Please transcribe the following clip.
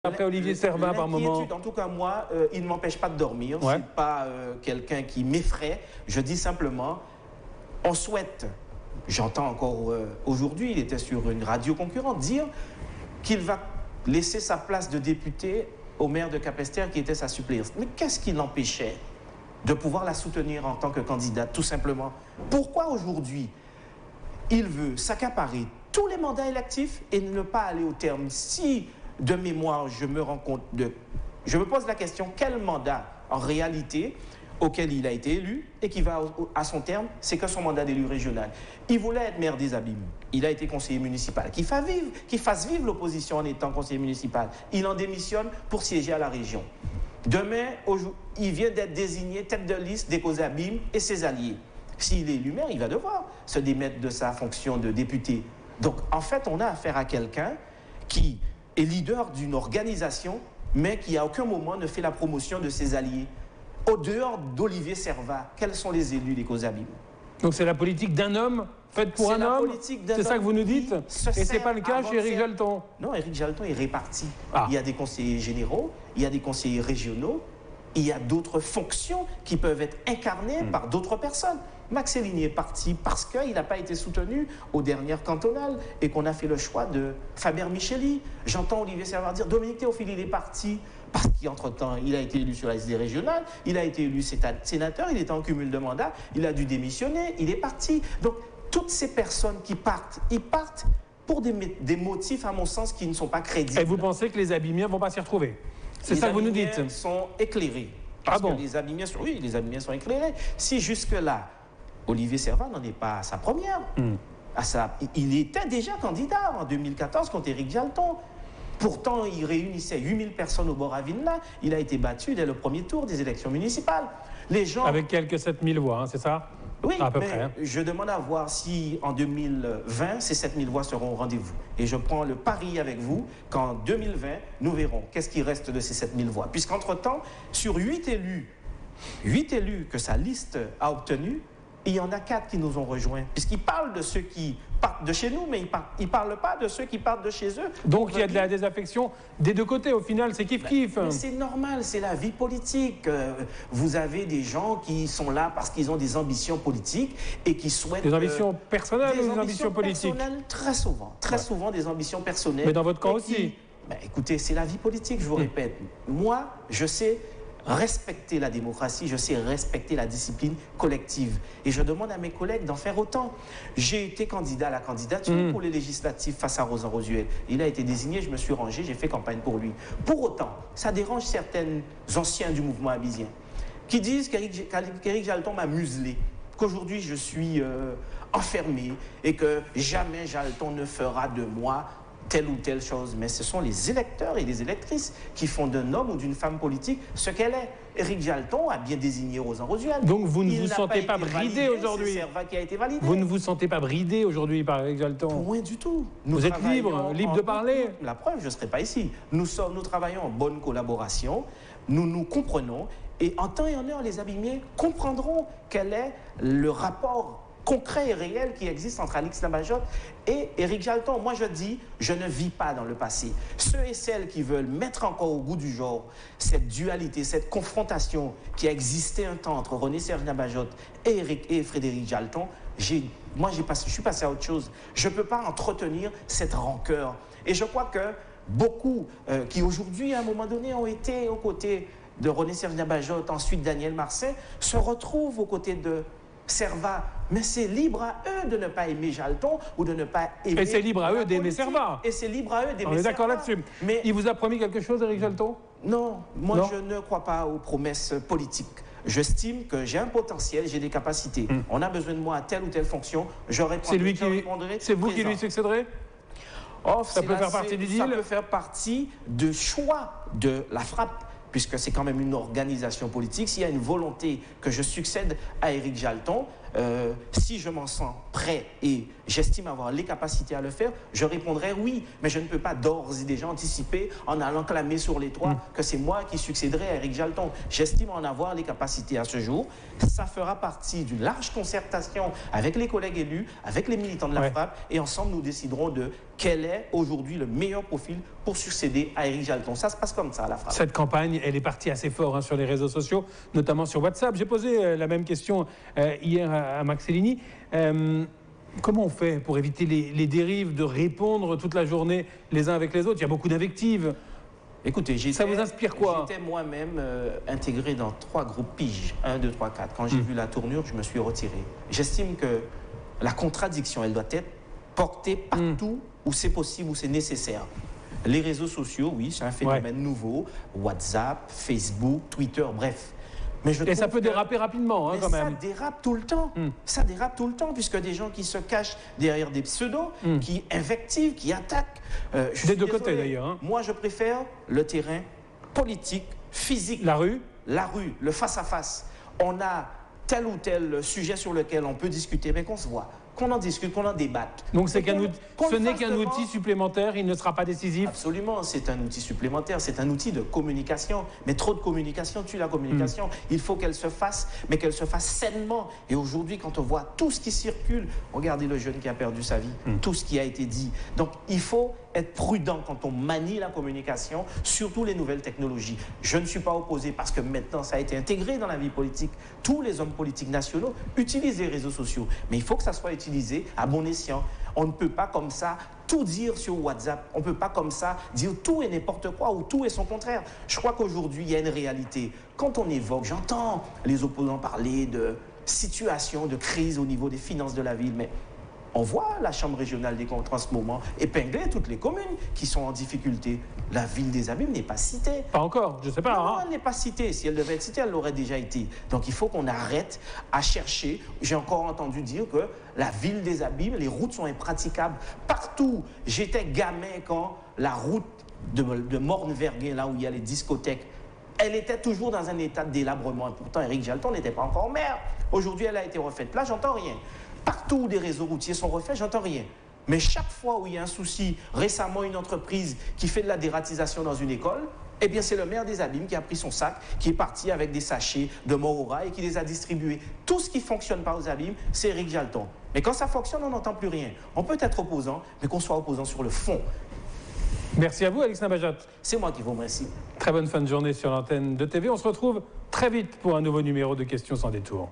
Après Olivier Servat par moment. En tout cas, moi, il ne m'empêche pas de dormir. Ouais. Je ne suis pas quelqu'un qui m'effraie. Je dis simplement, on souhaite, j'entends encore aujourd'hui, il était sur une radio concurrente, dire qu'il va laisser sa place de député au maire de Capesterre qui était sa suppléante. Mais qu'est-ce qui l'empêchait de pouvoir la soutenir en tant que candidate, tout simplement? Pourquoi aujourd'hui il veut s'accaparer tous les mandats électifs et ne pas aller au terme? Si de mémoire, je me pose la question, quel mandat en réalité auquel il a été élu et qui va à son terme, c'est que son mandat d'élu régional. Il voulait être maire des Abîmes, il a été conseiller municipal, qu'il fasse vivre l'opposition en étant conseiller municipal. Il en démissionne pour siéger à la région. Demain, il vient d'être désigné tête de liste des causes Abîmes et ses alliés. S'il est élu maire, il va devoir se démettre de sa fonction de député. Donc, en fait, on a affaire à quelqu'un qui est leader d'une organisation, mais qui à aucun moment ne fait la promotion de ses alliés. Au dehors d'Olivier Servat, quels sont les élus des causes Abîmes? Donc c'est la politique d'un homme faite pour un homme? C'est ça que vous nous dites? Et ce n'est pas le cas chez Éric Jalton? Non, Éric Jalton est réparti. Ah. Il y a des conseillers généraux, il y a des conseillers régionaux, il y a d'autres fonctions qui peuvent être incarnées par d'autres personnes. Max Eligny est parti parce qu'il n'a pas été soutenu aux dernières cantonales et qu'on a fait le choix de Faber Micheli. J'entends Olivier Servat dire Dominique Théophile, il est parti parce qu'entre-temps, il a été élu sur la liste des régionales, il a été élu sénateur, il était en cumul de mandats, il a dû démissionner, il est parti. Donc, toutes ces personnes qui partent, ils partent pour des motifs, à mon sens, qui ne sont pas crédibles. Et vous pensez que les Abîmiens ne vont pas s'y retrouver? C'est ça que vous nous dites? Les Abîmiens sont éclairés. Parce que les Abîmiens sont éclairés. Si jusque-là, Olivier Servat n'en est pas à sa première. Il était déjà candidat en 2014 contre Éric Jalton. Pourtant, il réunissait 8000 personnes au Bord-à-Vinla. Il a été battu dès le premier tour des élections municipales. Les gens... Avec quelques 7000 voix, hein, c'est ça? Oui, à peu mais près. Je demande à voir si en 2020, ces 7000 voix seront au rendez-vous. Et je prends le pari avec vous qu'en 2020, nous verrons qu'est-ce qui reste de ces 7000 voix. Puisqu'entre-temps, sur 8 élus que sa liste a obtenus, il y en a 4 qui nous ont rejoints. Puisqu'il parle de ceux qui partent de chez nous, mais il ne parle pas de ceux qui partent de chez eux. Donc il y a de la désaffection des deux côtés. Au final, c'est kiff-kiff. Mais c'est normal, c'est la vie politique. Vous avez des gens qui sont là parce qu'ils ont des ambitions politiques et qui souhaitent... Des ambitions personnelles ou des ambitions politiques? Très souvent des ambitions personnelles. Mais dans votre camp aussi? Écoutez, c'est la vie politique, je vous répète. Moi, je sais respecter la démocratie, je sais respecter la discipline collective. Et je demande à mes collègues d'en faire autant. J'ai été candidat à la candidature pour les législatives face à Rosan Rosuel. Il a été désigné, je me suis rangé, j'ai fait campagne pour lui. Pour autant, ça dérange certains anciens du mouvement abysien qui disent qu'Éric Jalton m'a muselé, qu'aujourd'hui je suis enfermé et que jamais Jalton ne fera de moi telle ou telle chose. Mais ce sont les électeurs et les électrices qui font d'un homme ou d'une femme politique ce qu'elle est. Éric Jalton a bien désigné Rosan Rosuel. Donc vous ne vous sentez pas bridé aujourd'hui? C'est Servat qui a été validé. Vous ne vous sentez pas bridé aujourd'hui par Éric Jalton? Point du tout. Vous êtes libre de parler? La preuve, je ne serai pas ici. Nous travaillons en bonne collaboration, nous nous comprenons et en temps et en heure, les Abîmiens comprendront quel est le rapport concret et réel qui existe entre Alix Nabajotte et Éric Jalton. Moi, je dis, je ne vis pas dans le passé. Ceux et celles qui veulent mettre encore au goût du jour cette dualité, cette confrontation qui a existé un temps entre René-Serge Nabajotte et Frédéric Jalton, je suis passé à autre chose. Je ne peux pas entretenir cette rancœur. Et je crois que beaucoup qui aujourd'hui, à un moment donné, ont été aux côtés de René-Serge Nabajotte, ensuite Daniel Marsin, se retrouvent aux côtés de Servat, mais c'est libre à eux de ne pas aimer Jalton ou de ne pas aimer... Et c'est libre à eux d'aimer Servat. Et c'est libre à eux d'aimer Servat. On est d'accord là-dessus. Mais il vous a promis quelque chose, Éric Jalton? Non, moi je ne crois pas aux promesses politiques. J'estime que j'ai un potentiel, j'ai des capacités. On a besoin de moi à telle ou telle fonction, je répondrai. C'est vous qui lui succéderez? Ça peut faire partie du deal? Ça peut faire partie du choix de la frappe, puisque c'est quand même une organisation politique. S'il y a une volonté que je succède à Éric Jalton, Si je m'en sens prêt et j'estime avoir les capacités à le faire, je répondrai oui. Mais je ne peux pas d'ores et déjà anticiper en allant clamer sur les toits que c'est moi qui succéderai à Éric Jalton. J'estime en avoir les capacités à ce jour. Ça fera partie d'une large concertation avec les collègues élus, avec les militants de la frappe, et ensemble nous déciderons de quel est aujourd'hui le meilleur profil pour succéder à Éric Jalton. Ça se passe comme ça à la frappe. Cette campagne, elle est partie assez fort sur les réseaux sociaux, notamment sur WhatsApp. J'ai posé la même question hier à Max Cellini. Comment on fait pour éviter les dérives de répondre toute la journée les uns avec les autres? Il y a beaucoup d'invectives. Écoutez, ça vous inspire quoi? J'étais moi-même intégré dans 3 groupes piges, 1, 2, 3, 4. Quand j'ai vu la tournure, je me suis retiré. J'estime que la contradiction, elle doit être portée partout où c'est possible, où c'est nécessaire. Les réseaux sociaux, oui, c'est un phénomène nouveau. WhatsApp, Facebook, Twitter, bref. Mais et ça peut déraper rapidement, quand même. Ça dérape tout le temps. Ça dérape tout le temps, puisque des gens qui se cachent derrière des pseudos, qui invectivent, qui attaquent. Des deux côtés, d'ailleurs. Moi, je préfère le terrain politique, physique. La rue. La rue, le face-à-face. On a tel ou tel sujet sur lequel on peut discuter, mais qu'on se voit, qu'on en discute, qu'on en débatte. Donc ce n'est qu'un outil supplémentaire, il ne sera pas décisif? Absolument, c'est un outil supplémentaire, c'est un outil de communication. Mais trop de communication tue la communication. Il faut qu'elle se fasse, mais qu'elle se fasse sainement. Et aujourd'hui, quand on voit tout ce qui circule, regardez le jeune qui a perdu sa vie, tout ce qui a été dit. Donc il faut être prudent quand on manie la communication, surtout les nouvelles technologies. Je ne suis pas opposé parce que maintenant ça a été intégré dans la vie politique. Tous les hommes politiques nationaux utilisent les réseaux sociaux, mais il faut que ça soit utilisé à bon escient. On ne peut pas comme ça tout dire sur WhatsApp. On ne peut pas comme ça dire tout et n'importe quoi ou tout et son contraire. Je crois qu'aujourd'hui, il y a une réalité. Quand on évoque, j'entends les opposants parler de situation, de crise au niveau des finances de la ville, mais on voit la Chambre régionale des comptes en ce moment épingler toutes les communes qui sont en difficulté. La ville des Abîmes n'est pas citée. Pas encore, je ne sais pas. Non, elle n'est pas citée. Si elle devait être citée, elle l'aurait déjà été. Donc il faut qu'on arrête à chercher. J'ai encore entendu dire que la ville des Abîmes, les routes sont impraticables. Partout, j'étais gamin quand la route de Morne-Verguin, là où il y a les discothèques, elle était toujours dans un état de délabrement. Et pourtant, Éric Jalton n'était pas encore maire. Aujourd'hui, elle a été refaite. Là, j'entends rien. Partout où des réseaux routiers sont refaits, j'entends rien. Mais chaque fois où il y a un souci, récemment une entreprise qui fait de la dératisation dans une école, eh bien c'est le maire des Abîmes qui a pris son sac, qui est parti avec des sachets de Morora et qui les a distribués. Tout ce qui fonctionne pas aux Abîmes, c'est Éric Jalton. Mais quand ça fonctionne, on n'entend plus rien. On peut être opposant, mais qu'on soit opposant sur le fond. Merci à vous, Alex Nabajat. C'est moi qui vous remercie. Très bonne fin de journée sur l'antenne de TV. On se retrouve très vite pour un nouveau numéro de Questions sans détour.